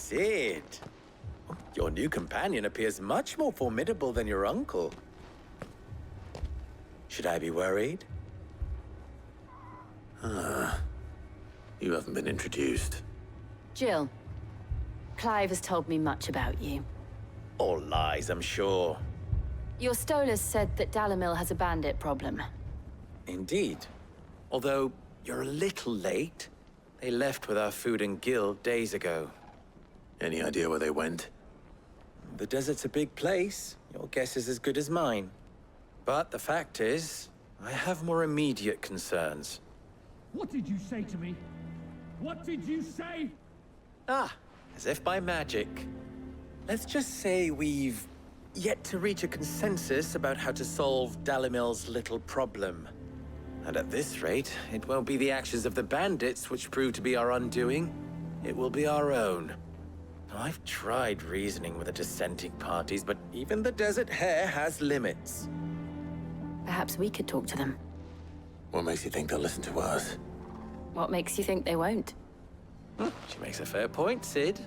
Sid. Your new companion appears much more formidable than your uncle. Should I be worried? You haven't been introduced. Jill, Clive has told me much about you. All lies, I'm sure. Your Stolas said that Dalamil has a bandit problem. Indeed. Although, you're a little late. They left with our food and guild days ago. Any idea where they went? The desert's a big place. Your guess is as good as mine. But the fact is, I have more immediate concerns. What did you say to me? What did you say? Ah, as if by magic. Let's just say we've yet to reach a consensus about how to solve Dalamil's little problem. And at this rate, it won't be the actions of the bandits which prove to be our undoing. It will be our own. I've tried reasoning with the dissenting parties, but even the Desert Hare has limits. Perhaps we could talk to them. What makes you think they'll listen to us? What makes you think they won't? She makes a fair point, Sid.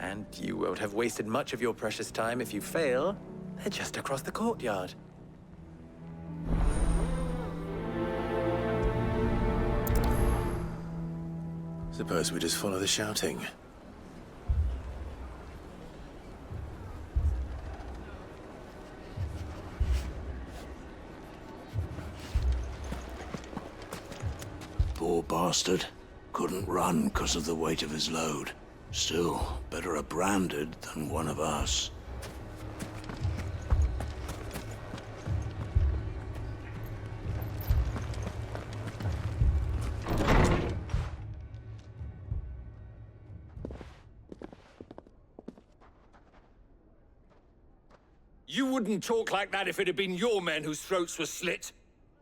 And you won't have wasted much of your precious time if you fail. They're just across the courtyard. Suppose we just follow the shouting. Poor bastard. Couldn't run because of the weight of his load. Still, better a branded than one of us. You wouldn't talk like that if it had been your men whose throats were slit.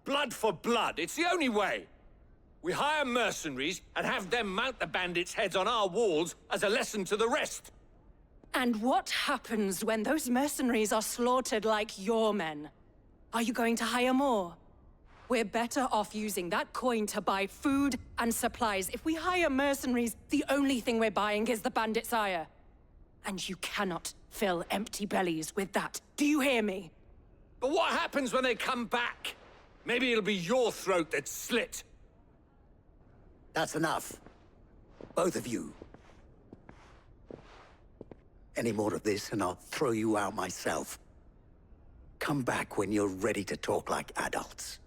Blood for blood, it's the only way. We hire mercenaries and have them mount the bandits' heads on our walls as a lesson to the rest. And what happens when those mercenaries are slaughtered like your men? Are you going to hire more? We're better off using that coin to buy food and supplies. If we hire mercenaries, the only thing we're buying is the bandits' ire. And you cannot fill empty bellies with that. Do you hear me? But what happens when they come back? Maybe it'll be your throat that's slit. That's enough. Both of you. Any more of this and I'll throw you out myself. Come back when you're ready to talk like adults.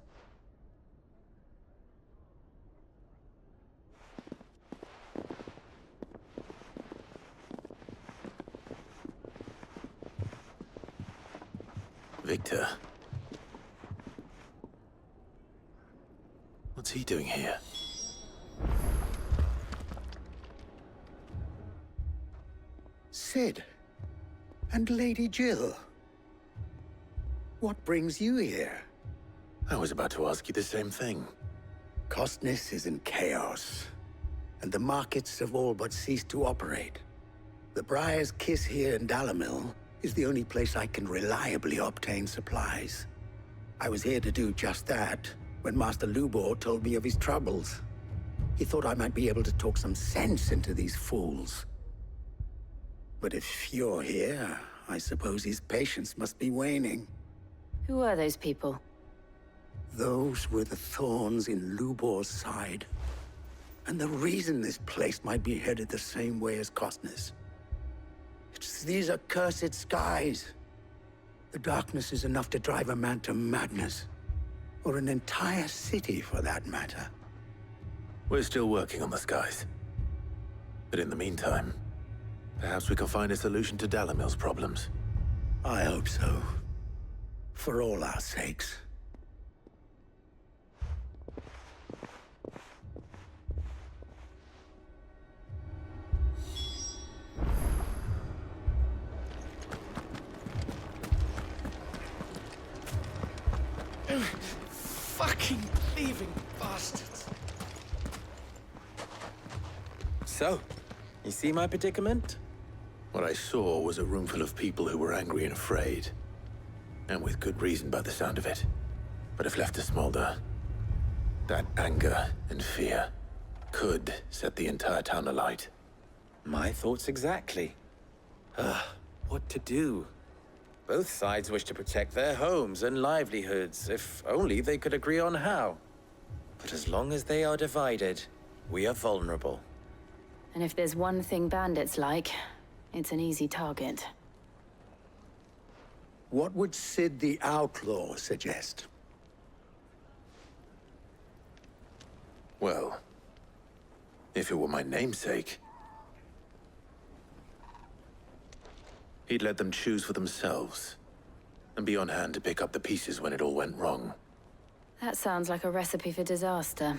Victor. What's he doing here? Sid. And Lady Jill. What brings you here? I was about to ask you the same thing. Costness is in chaos, and the markets have all but ceased to operate. The Briar's Kiss here in Dalamil is the only place I can reliably obtain supplies. I was here to do just that when Master Lubor told me of his troubles. He thought I might be able to talk some sense into these fools. But if you're here, I suppose his patience must be waning. Who are those people? Those were the thorns in Lubor's side. And the reason this place might be headed the same way as Costness. It's these accursed skies. The darkness is enough to drive a man to madness. Or an entire city, for that matter. We're still working on the skies. But in the meantime, perhaps we can find a solution to Dalamil's problems. I hope so. For all our sakes. Fucking thieving bastards. So, you see my predicament? What I saw was a room full of people who were angry and afraid. And with good reason by the sound of it. But if left to smolder, that anger and fear could set the entire town alight. My thoughts exactly. What to do? Both sides wish to protect their homes and livelihoods, if only they could agree on how. But as long as they are divided, we are vulnerable. And if there's one thing bandits like, it's an easy target. What would Sid the Outlaw suggest? Well, if it were my namesake, he'd let them choose for themselves, and be on hand to pick up the pieces when it all went wrong. That sounds like a recipe for disaster.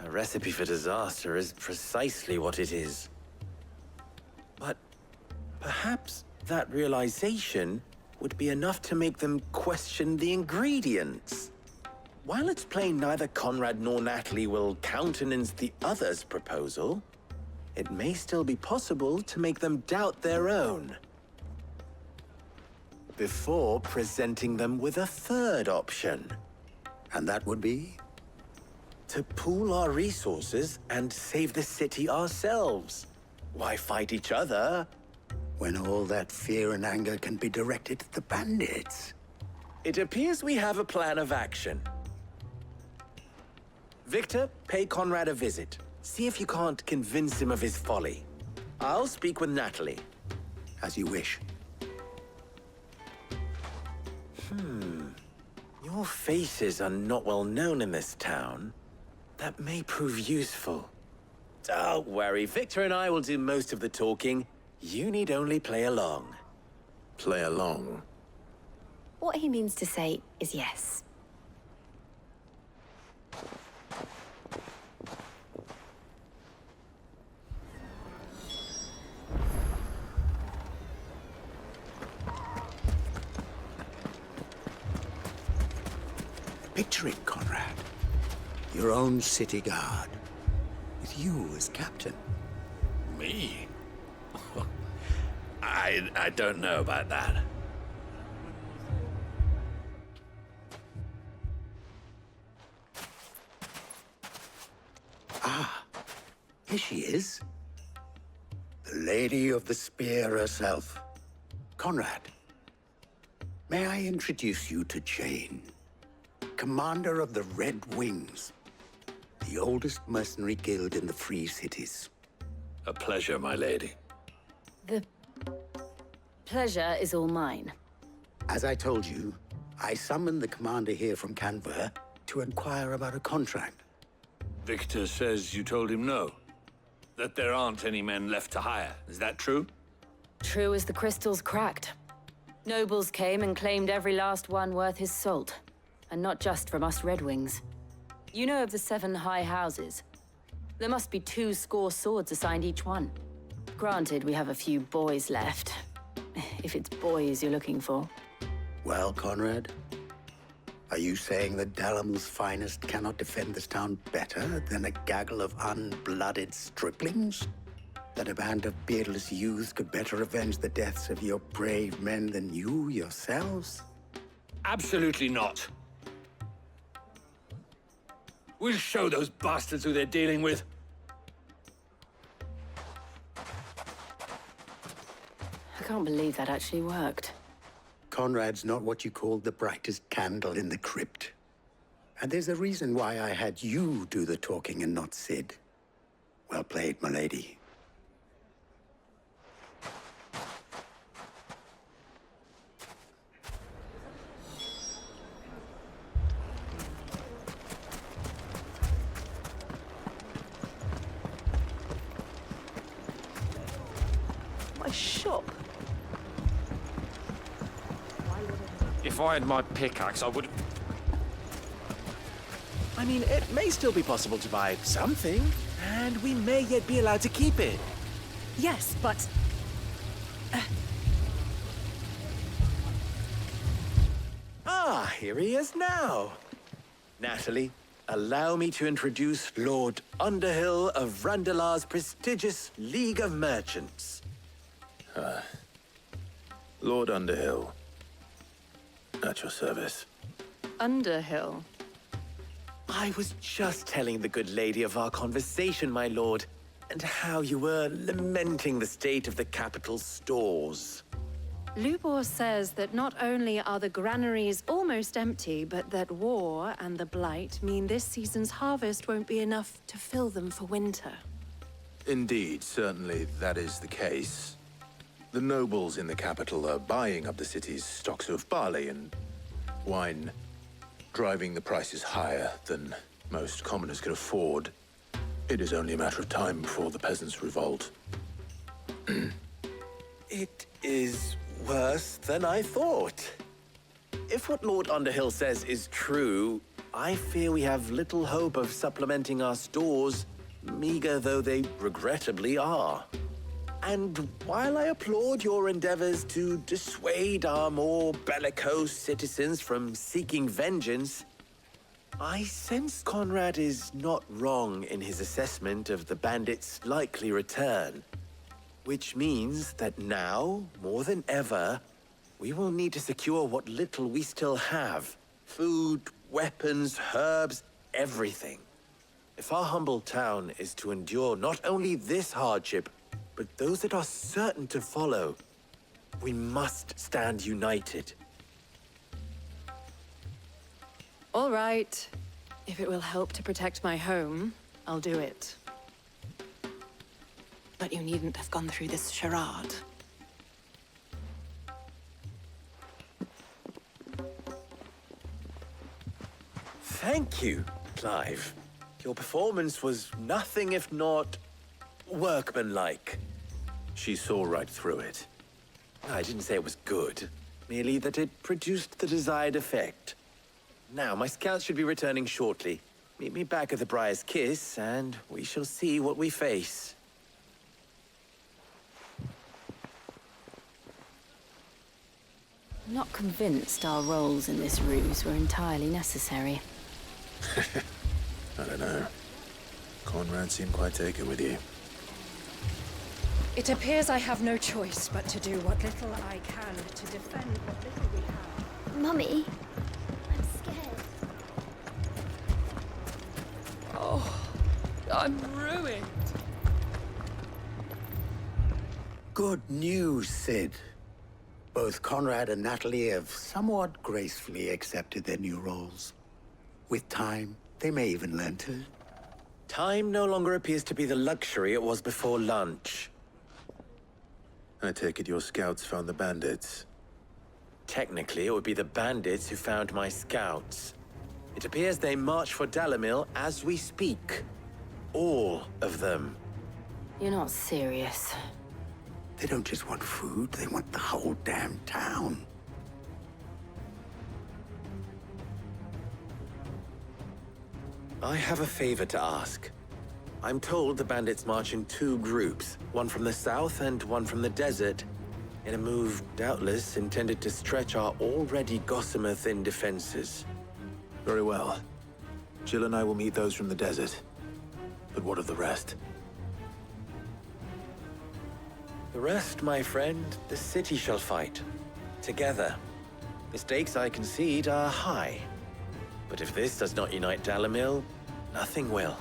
A recipe for disaster is precisely what it is. But perhaps that realization would be enough to make them question the ingredients. While it's plain neither Conrad nor Natalie will countenance the other's proposal, it may still be possible to make them doubt their own. Before presenting them with a third option. And that would be? To pool our resources and save the city ourselves. Why fight each other? When all that fear and anger can be directed at the bandits. It appears we have a plan of action. Victor, pay Conrad a visit. See if you can't convince him of his folly. I'll speak with Natalie. As you wish. Your faces are not well known in this town. That may prove useful. Don't worry, Victor and I will do most of the talking. You need only play along. Play along. What he means to say is yes. Picture it, Conrad. Your own city guard. With you as captain. Me? I don't know about that. Here she is. The Lady of the Spear herself. Conrad, may I introduce you to Jane, commander of the Red Wings, the oldest mercenary guild in the Free Cities. A pleasure, my lady. The pleasure is all mine. As I told you, I summoned the commander here from Canberra to inquire about a contract. Victor says you told him no. That there aren't any men left to hire. Is that true? True as the crystals cracked. Nobles came and claimed every last one worth his salt. And not just from us Red Wings. You know of the 7 high houses. There must be 2 swords assigned each one. Granted, we have a few boys left. If it's boys you're looking for. Well, Conrad, are you saying that Dalamil's finest cannot defend this town better than a gaggle of unblooded striplings? That a band of beardless youths could better avenge the deaths of your brave men than you yourselves? Absolutely not. We'll show those bastards who they're dealing with. I can't believe that actually worked. Conrad's not what you called the brightest candle in the crypt. And there's a reason why I had you do the talking and not Sid. Well played, my lady. My shop. If I had my pickaxe, I would... I mean, it may still be possible to buy something, and we may yet be allowed to keep it. Yes, but Here he is now. Natalie, allow me to introduce Lord Underhill of Randalar's prestigious League of Merchants. Lord Underhill. At your service. Underhill. I was just telling the good lady of our conversation, my lord. and how you were lamenting the state of the capital's stores. Lubor says that not only are the granaries almost empty, but that war and the Blight mean this season's harvest won't be enough to fill them for winter. Indeed, certainly that is the case. The nobles in the capital are buying up the city's stocks of barley and wine, driving the prices higher than most commoners can afford. It is only a matter of time before the peasants revolt. It is worse than I thought. If what Lord Underhill says is true, I fear we have little hope of supplementing our stores, meager though they regrettably are. And while I applaud your endeavors to dissuade our more bellicose citizens from seeking vengeance, I sense Conrad is not wrong in his assessment of the bandits' likely return. Which means that now, more than ever, we will need to secure what little we still have. Food, weapons, herbs, everything. If our humble town is to endure not only this hardship, but those that are certain to follow, we must stand united. All right. If it will help to protect my home, I'll do it. But you needn't have gone through this charade. Thank you, Clive. Your performance was nothing if not workmanlike. She saw right through it. I didn't say it was good, merely that it produced the desired effect. Now, my scouts should be returning shortly. Meet me back at the Briar's Kiss, and we shall see what we face. I'm not convinced our roles in this ruse were entirely necessary. I don't know. Conrad seemed quite taken with you. It appears I have no choice but to do what little I can to defend what little we have. Mummy, I'm scared. Oh, I'm ruined. Good news, Sid. Both Conrad and Natalie have somewhat gracefully accepted their new roles. With time, they may even learn to. Time no longer appears to be the luxury it was before lunch. I take it your scouts found the bandits. Technically, it would be the bandits who found my scouts. It appears they march for Dalimil as we speak. All of them. You're not serious. They don't just want food, they want the whole damn town. I have a favor to ask. I'm told the bandits march in two groups, one from the south and one from the desert, in a move doubtless intended to stretch our already gossamer-thin defenses. Very well. Jill and I will meet those from the desert. But what of the rest? The rest, my friend, the city shall fight. Together. The stakes, I concede, are high. But if this does not unite Dalimil, nothing will.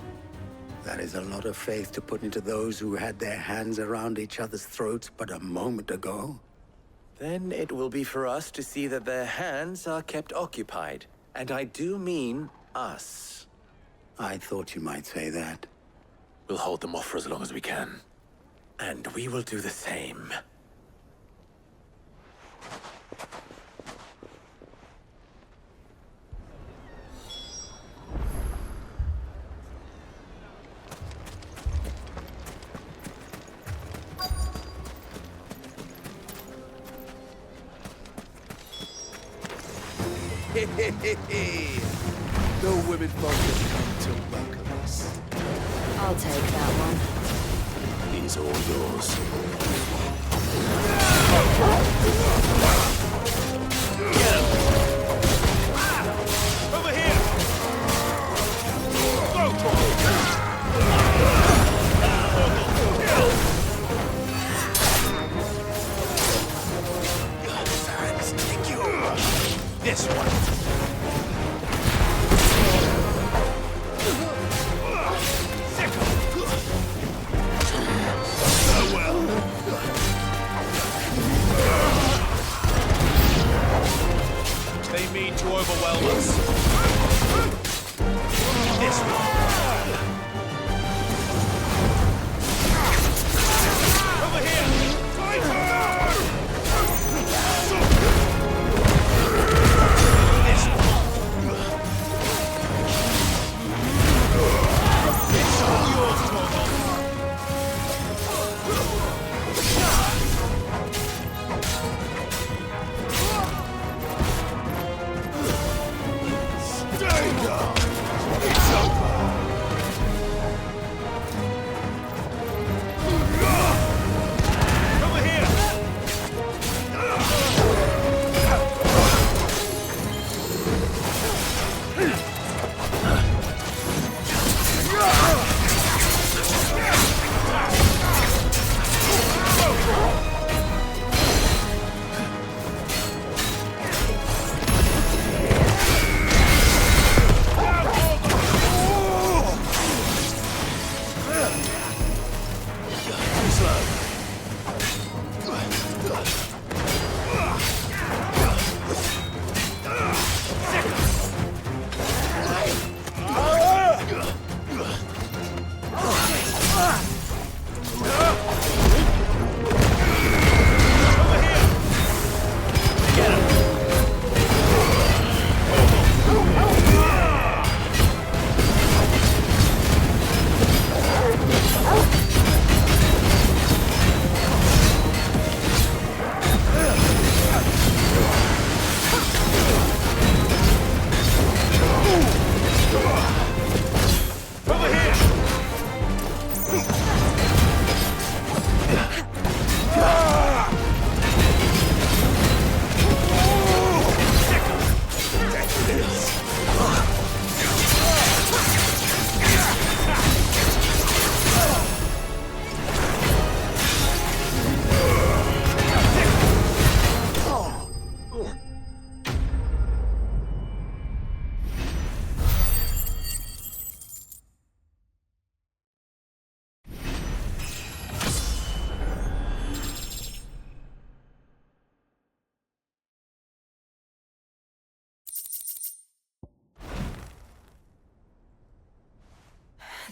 That is a lot of faith to put into those who had their hands around each other's throats but a moment ago. Then it will be for us to see that their hands are kept occupied. And I do mean us. I thought you might say that. We'll hold them off for as long as we can. And we will do the same. No women folk have come to welcome us. I'll take that one. These are all yours. Over here! This one.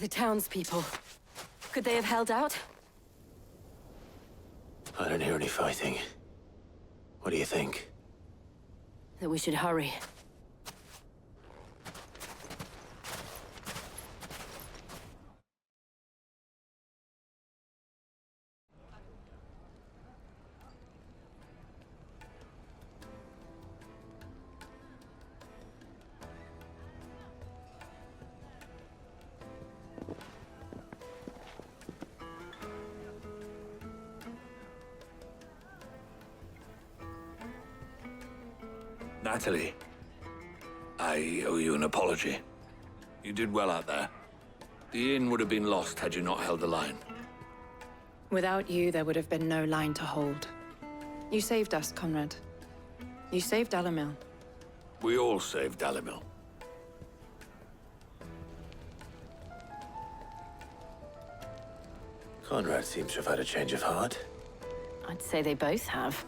The townspeople. Could they have held out? I don't hear any fighting. What do you think? That we should hurry. Natalie, I owe you an apology. You did well out there. The inn would have been lost had you not held the line. Without you, there would have been no line to hold. You saved us, Conrad. You saved Dalimil. We all saved Dalimil. Conrad seems to have had a change of heart. I'd say they both have.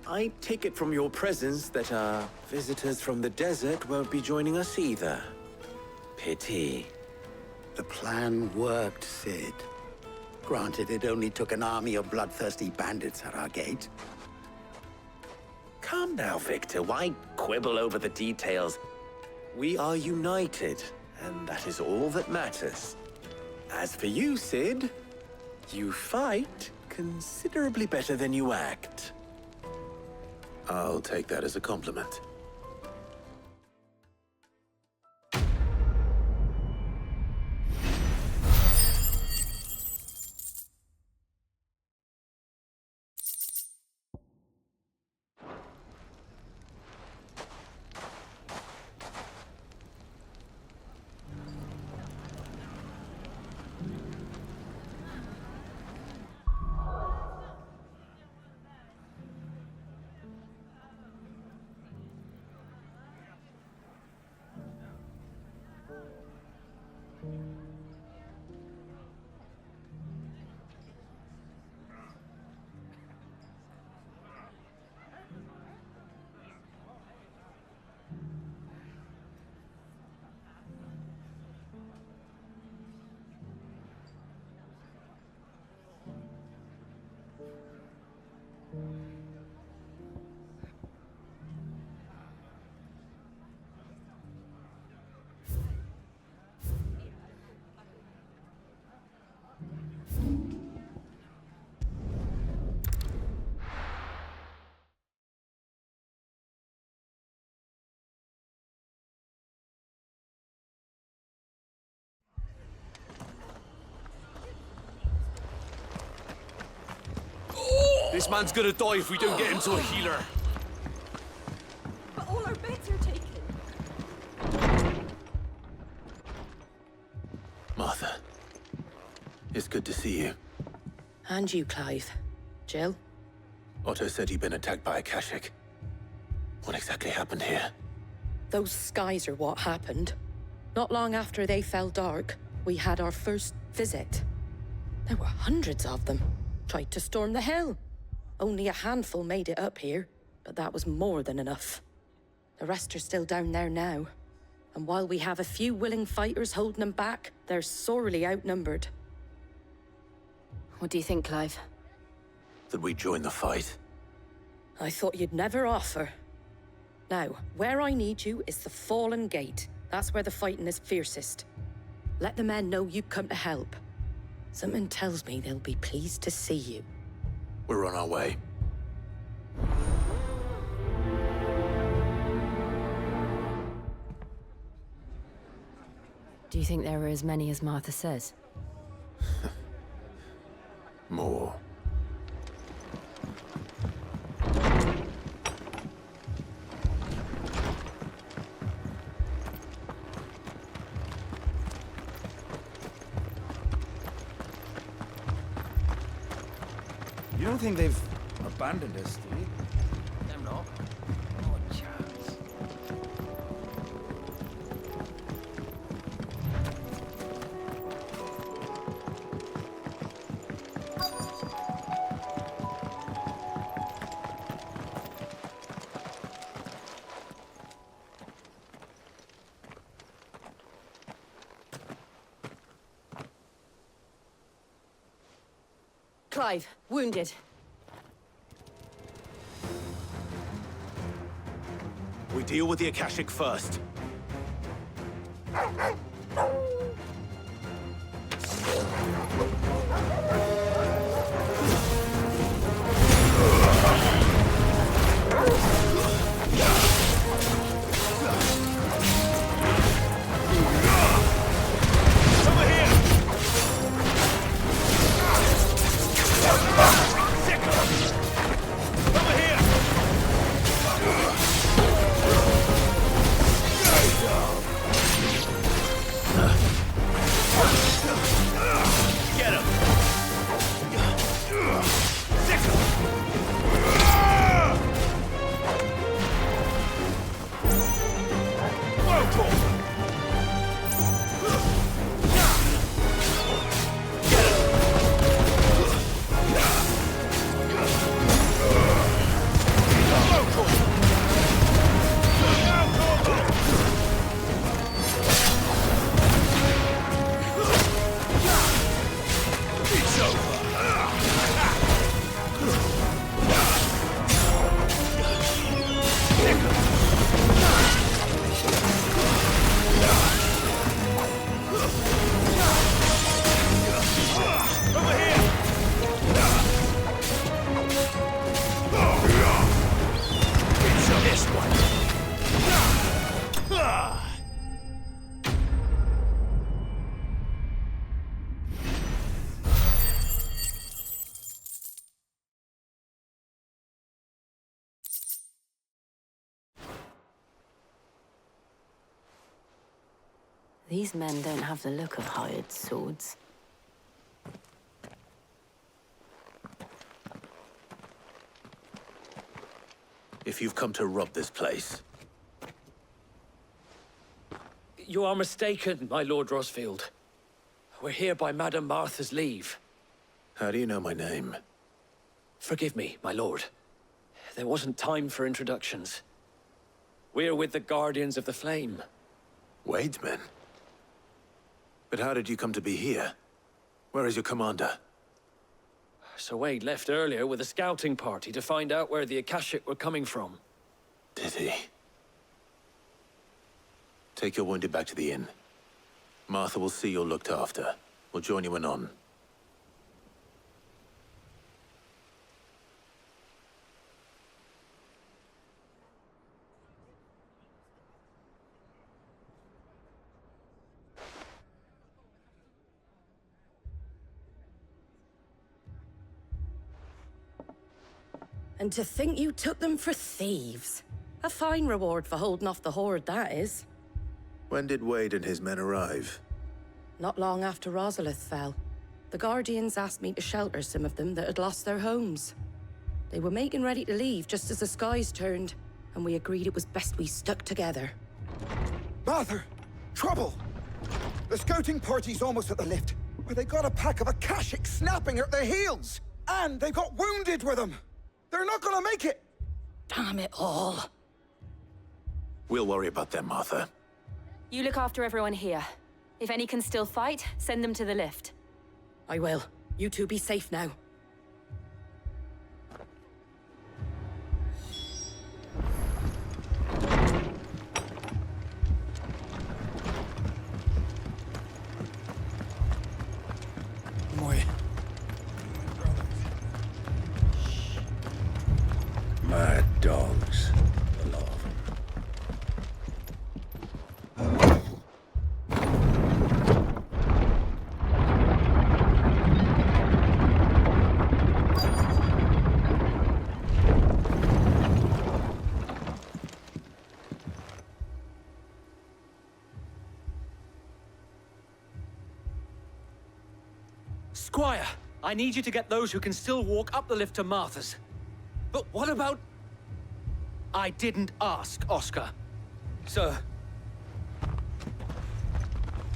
I take it from your presence that our visitors from the desert won't be joining us either. Pity. The plan worked, Sid. Granted, it only took an army of bloodthirsty bandits at our gate. Calm now, Victor. Why quibble over the details? We are united, and that is all that matters. As for you, Sid, you fight considerably better than you act. I'll take that as a compliment. This man's gonna die if we don't get him to a healer. But all our beds are taken. Martha, it's good to see you. And you, Clive. Jill? Otto said he'd been attacked by a Kashik. What exactly happened here? Those skies are what happened. Not long after they fell dark, we had our first visit. There were hundreds of them. Tried to storm the hill. Only a handful made it up here, but that was more than enough. The rest are still down there now. And while we have a few willing fighters holding them back, they're sorely outnumbered. What do you think, Clive? That we join the fight? I thought you'd never offer. Now, where I need you is the Fallen Gate. That's where the fighting is fiercest. Let the men know you come to help. Something tells me they'll be pleased to see you. We're on our way. Do you think there are as many as Martha says? More. You don't think they've abandoned us, do you? Them not. Not a chance. Clive, wounded. We deal with the Akashic first. These men don't have the look of hired swords. If you've come to rob this place, You are mistaken, my Lord Rosfield. We're here by Madame Martha's leave. how do you know my name? Forgive me, my lord. There wasn't time for introductions. We're with the Guardians of the Flame. Wade's men? But how did you come to be here? Where is your commander? Sir Wade left earlier with a scouting party to find out where the Akashic were coming from. Did he? Take your wounded back to the inn. Martha will see you're looked after. We'll join you anon. And to think you took them for thieves. A fine reward for holding off the horde, that is. When did Wade and his men arrive? Not long after Rosalith fell. The Guardians asked me to shelter some of them that had lost their homes. They were making ready to leave just as the skies turned, and we agreed it was best we stuck together. Martha! Trouble! The scouting party's almost at the lift, where they got a pack of Akashic snapping at their heels! And they got wounded with them! They're not gonna make it! Damn it all. We'll worry about them, Martha. You look after everyone here. If any can still fight, send them to the lift. I will. You two be safe now. Mad dogs. Aloft. Squire, I need you to get those who can still walk up the lift to Martha's. But what about... I didn't ask, Oscar. Sir.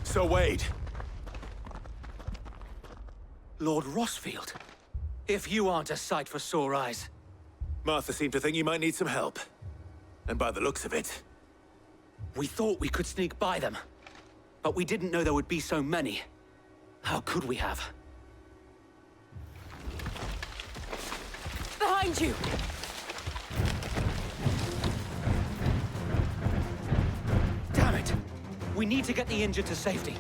Sir Wade! Lord Rosfield. If you aren't a sight for sore eyes. Martha seemed to think you might need some help. And by the looks of it... We thought we could sneak by them. But we didn't know there would be so many. How could we have? Behind you! Damn it! We need to get the injured to safety.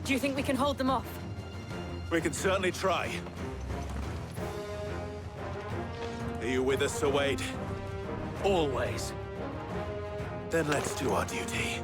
Do you think we can hold them off? We can certainly try. Are you with us, Sir Wade? Always. Then let's do our duty.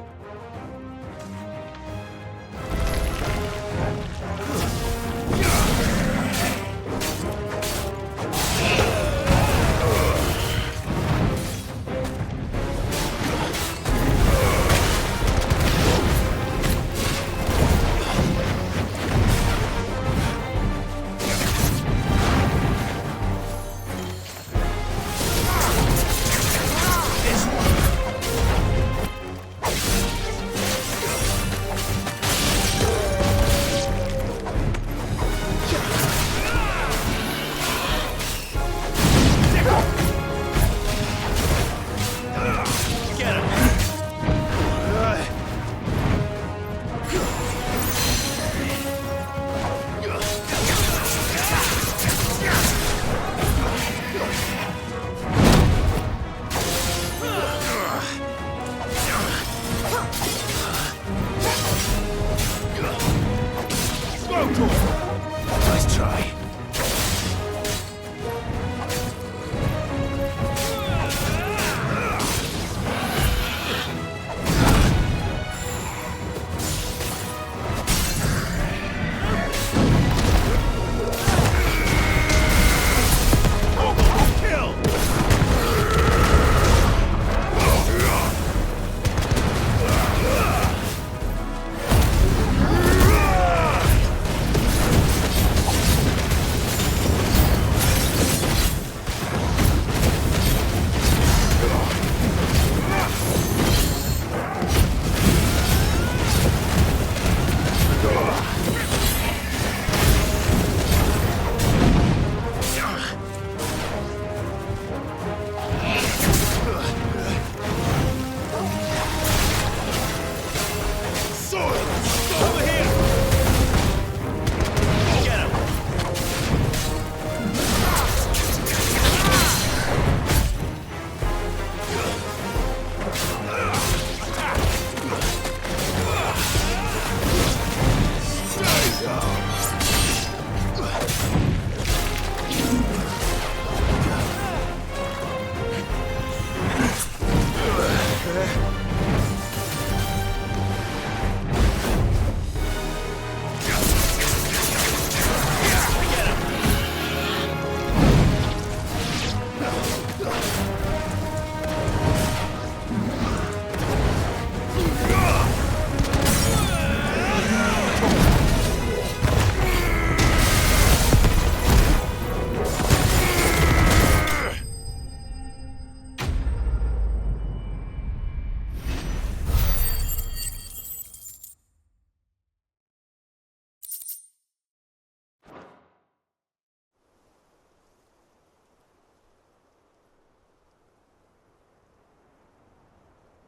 Nice try.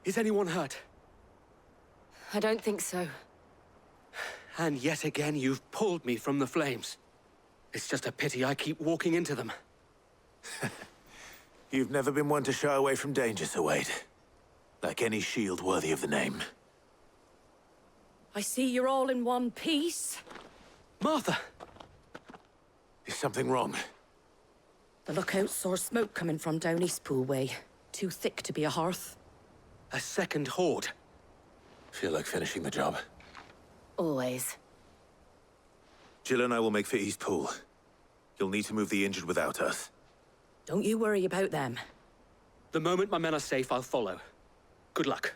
Is anyone hurt? I don't think so. And yet again, you've pulled me from the flames. It's just a pity I keep walking into them. You've never been one to shy away from danger, Sir Wade. Like any shield worthy of the name. I see you're all in one piece. Martha! Is something wrong? The lookout saw smoke coming from down Eastpool way. Too thick to be a hearth. A second horde. Feel like finishing the job. Always. Jill and I will make for Eastpool. You'll need to move the injured without us. Don't you worry about them. The moment my men are safe, I'll follow. Good luck.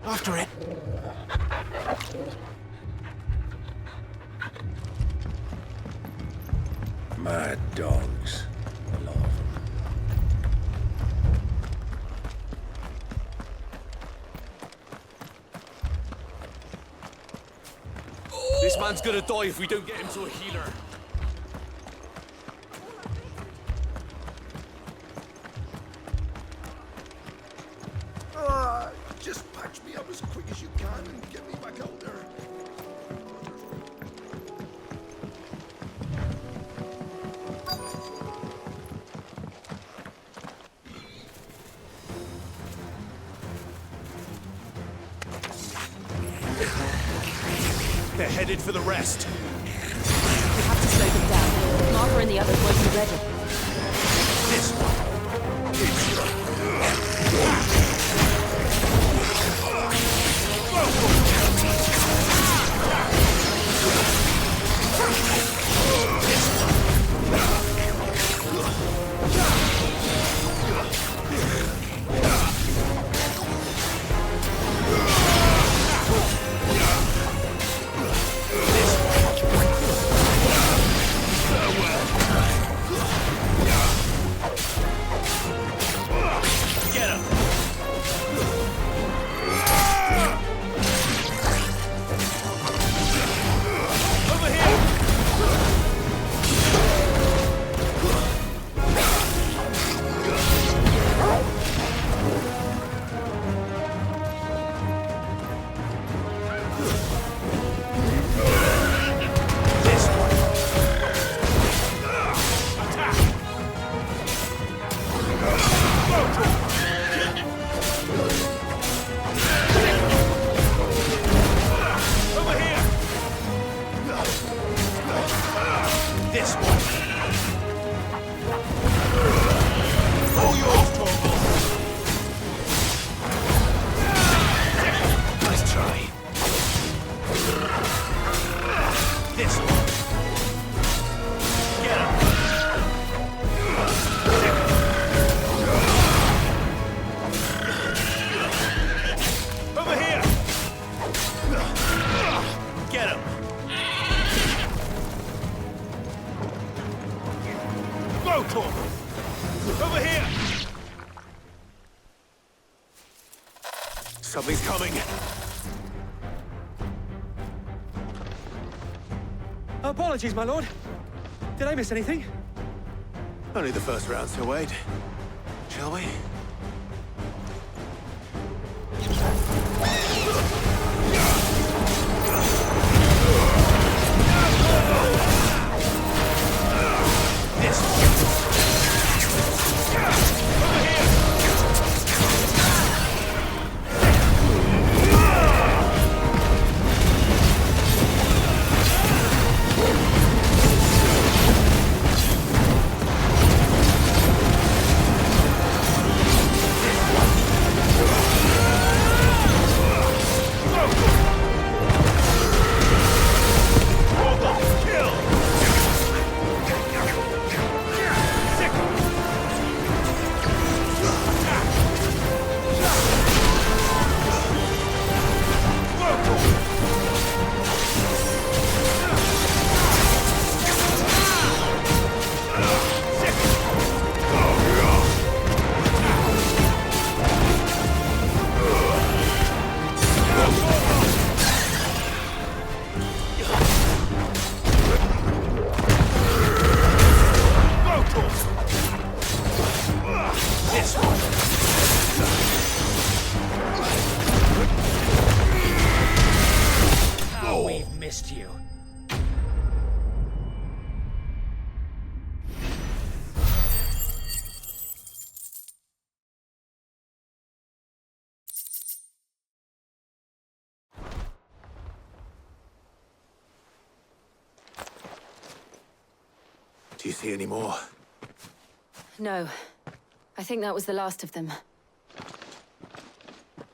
After it. Mad dogs. A lot of them. man's gonna die if we don't get him to a healer. Just patch me up as quick as you can and get me back out there. They're headed for the rest. We have to slow them down. Martha and the others won't be ready. This one. Over here! Something's coming. Apologies, my lord. Did I miss anything? Only the first round, so wait. Shall we? Do you see any more? No. I think that was the last of them.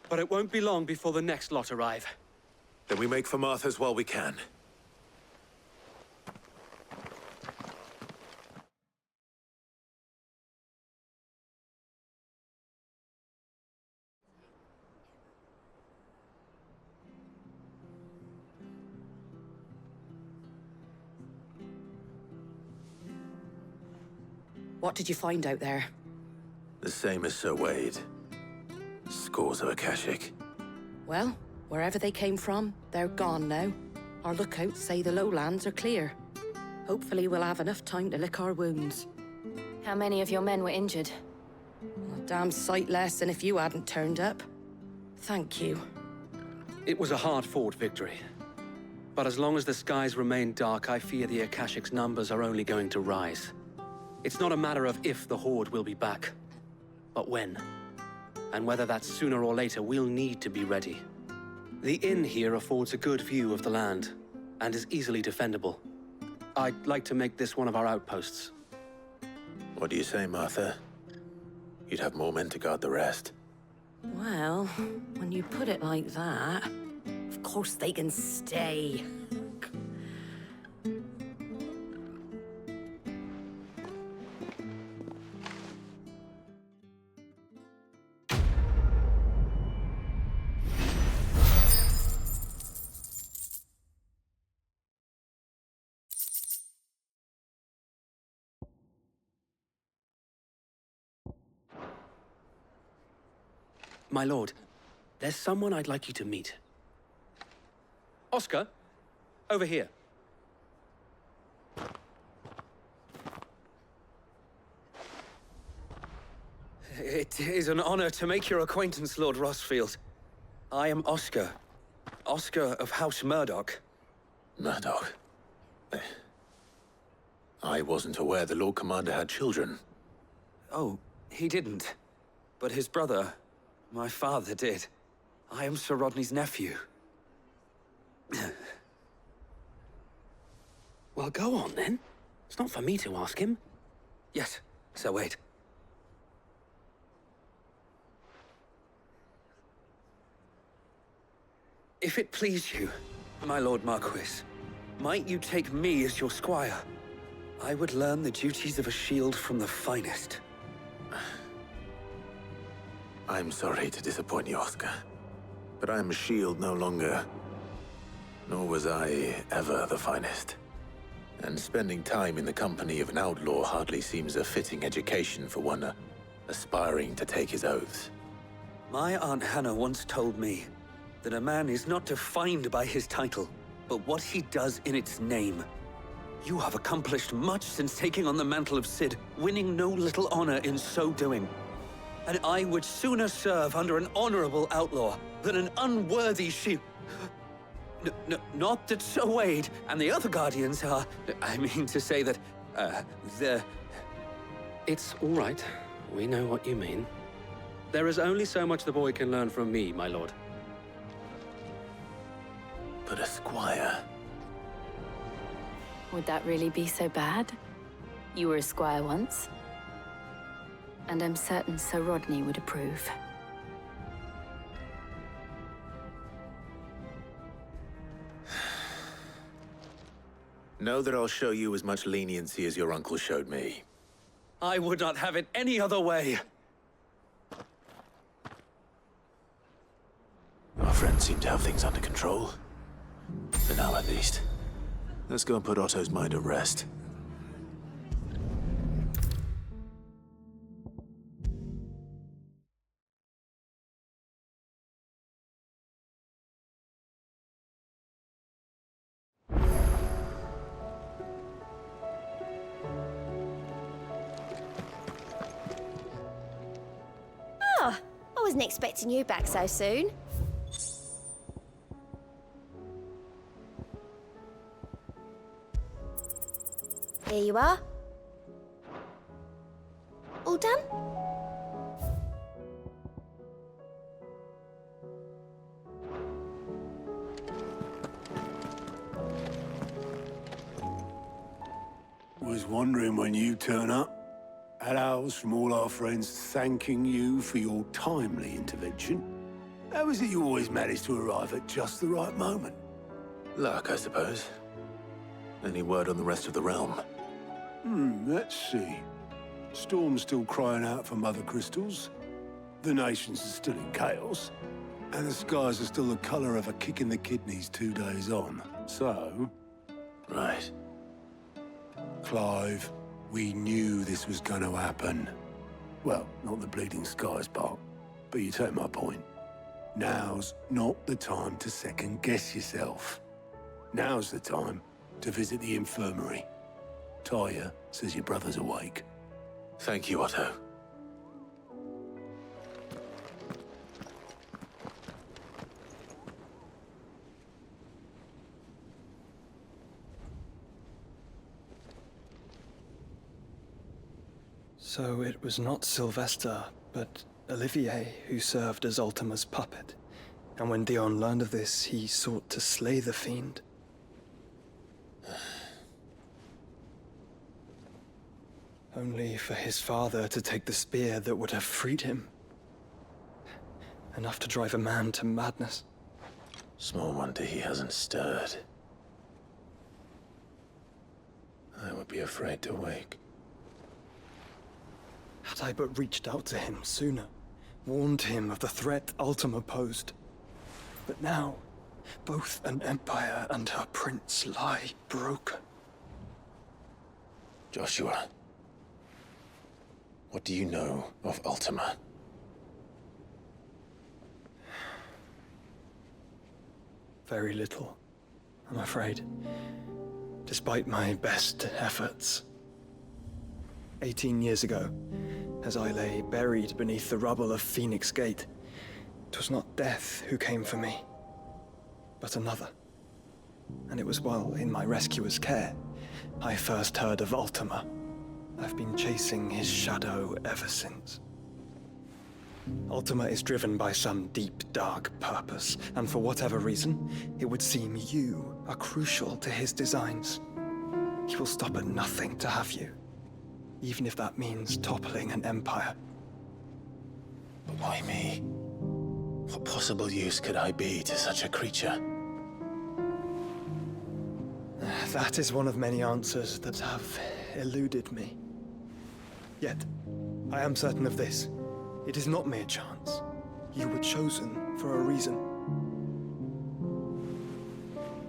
But it won't be long before the next lot arrive. Then we make for Martha's while we can. What did you find out there? The same as Sir Wade. Scores of Akashic. Well, wherever they came from, they're gone now. Our lookouts say the lowlands are clear. Hopefully we'll have enough time to lick our wounds. How many of your men were injured? A damn sight less than if you hadn't turned up. Thank you. It was a hard-fought victory. But as long as the skies remain dark, I fear the Akashic's numbers are only going to rise. It's not a matter of if the Horde will be back, but when. And whether that's sooner or later, we'll need to be ready. The inn here affords a good view of the land, and is easily defendable. I'd like to make this one of our outposts. What do you say, Martha? You'd have more men to guard the rest. Well, when you put it like that, of course they can stay. My lord, there's someone I'd like you to meet. Oscar, over here. It is an honor to make your acquaintance, Lord Rosfield. I am Oscar. Oscar of House Murdoch. Murdoch? I wasn't aware the Lord Commander had children. Oh, he didn't. But his brother, my father, did. I am Sir Rodney's nephew. Well, go on, then. It's not for me to ask him. Yes, Sir Wade. If it please you, my Lord Marquis, might you take me as your squire? I would learn the duties of a shield from the finest. I'm sorry to disappoint you, Oscar. But I'm a shield no longer. Nor was I ever the finest. And spending time in the company of an outlaw hardly seems a fitting education for one aspiring to take his oaths. My Aunt Hannah once told me that a man is not defined by his title, but what he does in its name. You have accomplished much since taking on the mantle of Cid, winning no little honor in so doing. And I would sooner serve under an honorable outlaw than an unworthy shield. Not that Sir Wade and the other Guardians are... I mean to say that, It's all right. We know what you mean. There is only so much the boy can learn from me, my lord. But a squire... Would that really be so bad? You were a squire once. And I'm certain Sir Rodney would approve. Know that I'll show you as much leniency as your uncle showed me. I would not have it any other way. Our friends seem to have things under control. For now, at least. Let's go and put Otto's mind at rest. Ah, I wasn't expecting you back so soon. Here you are. All done? Was wondering when you turn up. Had owls from all our friends thanking you for your timely intervention. How is it you always manage to arrive at just the right moment? Luck, I suppose. Any word on the rest of the realm? Let's see. Storm's still crying out for mother crystals. The nations are still in chaos. And the skies are still the color of a kick in the kidneys 2 days on. So... Right. Clive, we knew this was going to happen. Well, not the bleeding skies part, but you take my point. Now's not the time to second-guess yourself. Now's the time to visit the infirmary. Tyre says your brother's awake. Thank you, Otto. So it was not Sylvester, but Olivier who served as Ultima's puppet. And when Dion learned of this, he sought to slay the fiend. Only for his father to take the spear that would have freed him. Enough to drive a man to madness. Small wonder he hasn't stirred. I would be afraid to wake. Had I but reached out to him sooner, warned him of the threat Ultima posed. But now, both an empire and her prince lie broken. Joshua, what do you know of Ultima? Very little, I'm afraid. Despite my best efforts. 18 years ago, as I lay buried beneath the rubble of Phoenix Gate, 'twas not death who came for me, but another. And it was while in my rescuer's care, I first heard of Ultima. I've been chasing his shadow ever since. Ultima is driven by some deep, dark purpose, and for whatever reason, it would seem you are crucial to his designs. He will stop at nothing to have you, even if that means toppling an empire. But why me? What possible use could I be to such a creature? That is one of many answers that have eluded me. Yet, I am certain of this. It is not mere chance. You were chosen for a reason.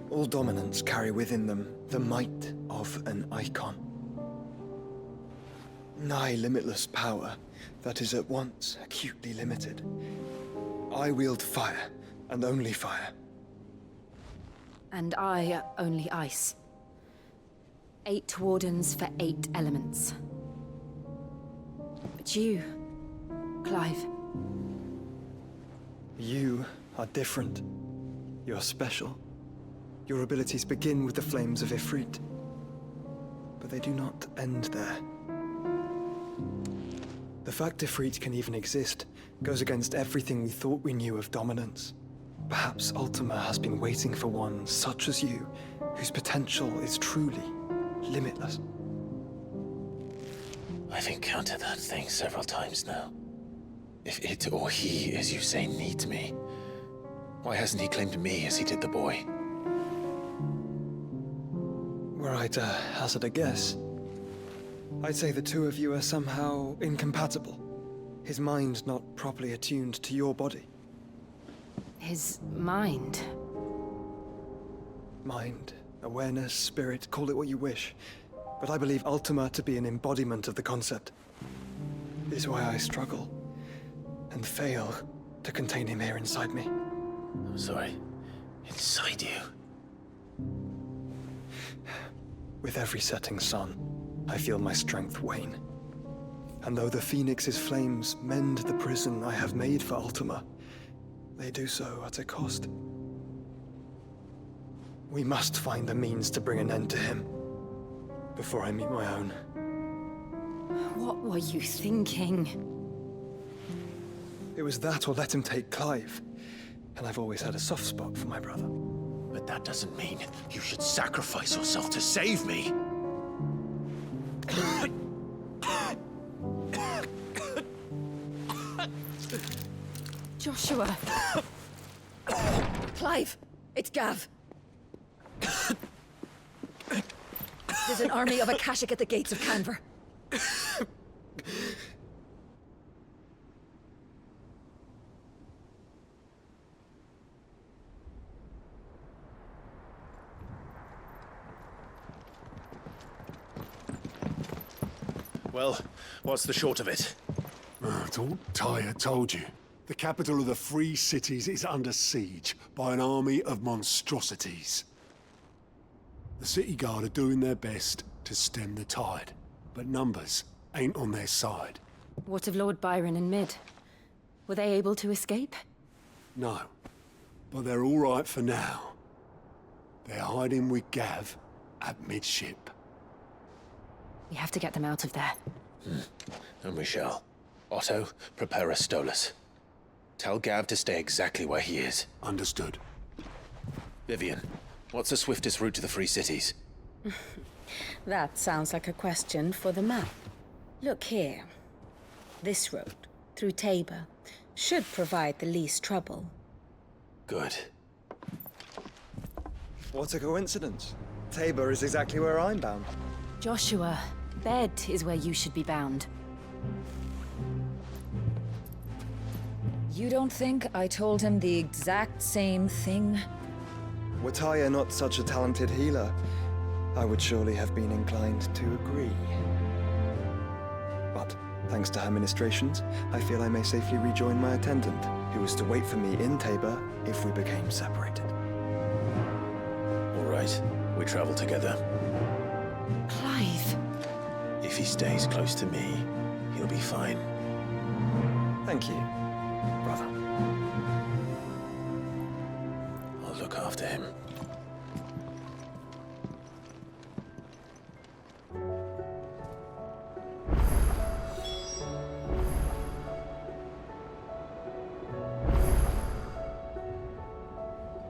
All dominants carry within them the might of an icon. Nigh limitless power that is at once acutely limited. I wield fire, and only fire. And I only ice. 8 wardens for 8 elements. But you, Clive. You are different. You're special. Your abilities begin with the flames of Ifrit. But they do not end there. The fact Ifrit can even exist goes against everything we thought we knew of dominance. Perhaps Ultima has been waiting for one such as you, whose potential is truly limitless. I've encountered that thing several times now. If it or he, as you say, needs me, why hasn't he claimed me as he did the boy? Were I to hazard a guess, I'd say the two of you are somehow incompatible. His mind not properly attuned to your body. His mind? Mind, awareness, spirit, call it what you wish. But I believe Ultima to be an embodiment of the concept. This is why I struggle and fail to contain him here inside me. I'm sorry. Inside you? With every setting sun, I feel my strength wane. And though the Phoenix's flames mend the prison I have made for Ultima, they do so at a cost. We must find a means to bring an end to him before I meet my own. What were you thinking? It was that or let him take Clive. And I've always had a soft spot for my brother. But that doesn't mean you should sacrifice yourself to save me. Joshua! Clive! It's Gav! There's an army of Akashic at the gates of Canver. Well, what's the short of it? I thought Tyre told you. The capital of the Free Cities is under siege by an army of monstrosities. The City Guard are doing their best to stem the tide, but numbers ain't on their side. What of Lord Byron and Mid? Were they able to escape? No, but they're all right for now. They're hiding with Gav at midship. We have to get them out of there. And we shall. Otto, prepare a Stolas. Tell Gav to stay exactly where he is. Understood. Vivian, what's the swiftest route to the Free Cities? That sounds like a question for the map. Look here. This road, through Tabor, should provide the least trouble. Good. What a coincidence. Tabor is exactly where I'm bound. Joshua, Bed is where you should be bound. You don't think I told him the exact same thing? Were Tyre not such a talented healer, I would surely have been inclined to agree. But, thanks to her ministrations, I feel I may safely rejoin my attendant, who was to wait for me in Tabor if we became separated. All right, we travel together. Clive. If he stays close to me, he'll be fine. Thank you, brother. I'll look after him.